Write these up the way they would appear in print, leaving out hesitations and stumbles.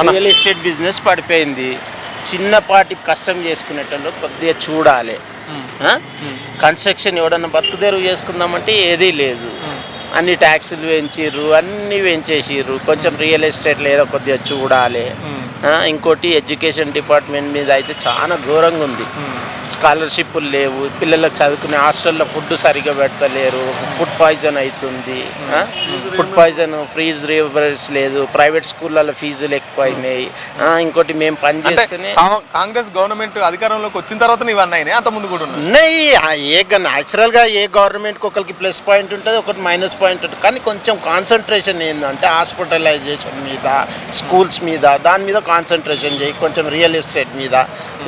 Real estate business పడిపోయింది. చిన్నపాటి కష్టం చేసుకునేటోళ్ళు కొద్దిగా చూడాలి. కన్స్ట్రక్షన్ ఎవడన్నా బతుకుదేరు చేసుకుందామంటే ఏదీ లేదు. అన్ని ట్యాక్సులు పెంచిర్రు, అన్నీ పెంచేసిర్రు. కొంచెం రియల్ ఎస్టేట్లో ఏదో కొద్దిగా చూడాలి. ఇంకోటి ఎడ్యుకేషన్ డిపార్ట్మెంట్ మీద అయితే చాలా ఘోరంగా ఉంది. స్కాలర్షిప్లు లేవు, పిల్లలకు చదువుకునే హాస్టల్లో ఫుడ్ సరిగ్గా పెడతలేరు, ఫుడ్ పాయిజన్ అవుతుంది. ఫుడ్ పాయిజన్, ఫీజు రీయింబర్స్ లేదు, ప్రైవేట్ స్కూళ్ళలో ఫీజులు ఎక్కువ అయినాయి. ఇంకోటి మేము పనిచేస్తేనే కాంగ్రెస్ గవర్నమెంట్ అధికారంలోకి వచ్చిన తర్వాత ఇవన్నీ అంత ముందు కూడా ఉన్నాయి. న్యాచురల్గా ఏ గవర్నమెంట్కి ఒకరికి ప్లస్ పాయింట్ ఉంటుంది, ఒకటి మైనస్ పాయింట్ ఉంటుంది. కానీ కొంచెం కాన్సన్ట్రేషన్ ఏంటంటే హాస్పిటలైజేషన్ మీద, స్కూల్స్ మీద, దాని మీద కాన్సన్ట్రేషన్ చేయి. కొంచెం రియల్ ఎస్టేట్ మీద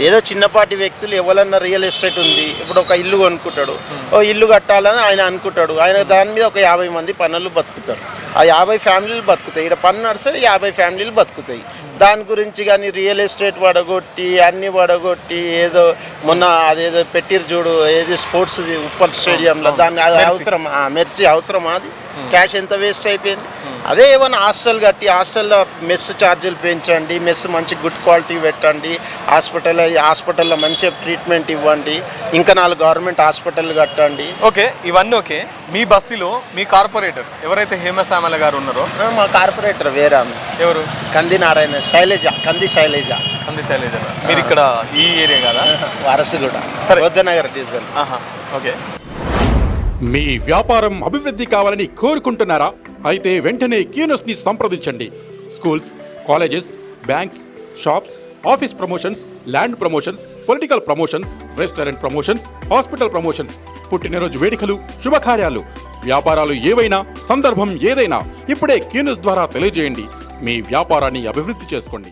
ఏదో చిన్నపాటి వ్యక్తులు ఎవరన్నా రియల్ ఎస్టేట్ ఉంది, ఇప్పుడు ఒక ఇల్లు కొనుక్కుంటాడు, ఓ ఇల్లు కట్టాలని ఆయన అనుకుంటాడు. ఆయన దాని మీద ఒక 50 మంది పనులు బతుకుతారు. ఆ 50 ఫ్యామిలీలు బతుకుతాయి. ఇక్కడ పన్ను నడిస్తే 50 ఫ్యామిలీలు బతుకుతాయి. దాని గురించి కానీ రియల్ ఎస్టేట్ వడగొట్టి అన్నీ వడగొట్టి ఏదో మొన్న అదేదో పెట్టిరు చూడు, ఏది స్పోర్ట్స్ ఉప్పల్ స్టేడియంలో, దాన్ని అది అవసరం, మెర్సీ అవసరమా? అది క్యాష్ ఎంత వేస్ట్ అయిపోయింది. అదే ఏమైనా హాస్టల్ కట్టి హాస్టల్లో మెస్ ఛార్జీలు పెంచండి, మెస్ మంచి గుడ్ క్వాలిటీ పెట్టండి, హాస్పిటల్లో మంచిగా ట్రీట్మెంట్ ఇవ్వండి, ఇంకా 4 గవర్నమెంట్ హాస్పిటల్ కట్టండి. ఓకే, ఇవన్నీ ఓకే. మీ బస్తీలో మీ కార్పొరేటర్ ఎవరైతే హేమశ్యామల గారు ఉన్నారో? మా కార్పొరేటర్ వేరే ఎవరు? కంది నారాయణ, కంది శైలజ. మీరు ఇక్కడ ఈ ఏరియా కదా? వారసుగూడ, వద్దనగర్ డీజిల్. ఓకే. మీ వ్యాపారం అభివృద్ధి కావాలని కోరుకుంటున్నారా? అయితే వెంటనే క్యూనస్ని సంప్రదించండి. Schools, colleges, banks, shops, office promotions, land promotions, political promotions, restaurant promotions, hospital promotions, పుట్టినరోజు వేడుకలు, శుభకార్యాలు, వ్యాపారాలు ఏవైనా, సందర్భం ఏదైనా ఇప్పుడే క్యూనస్ ద్వారా తెలియజేయండి. మీ వ్యాపారాన్ని అభివృద్ధి చేసుకోండి.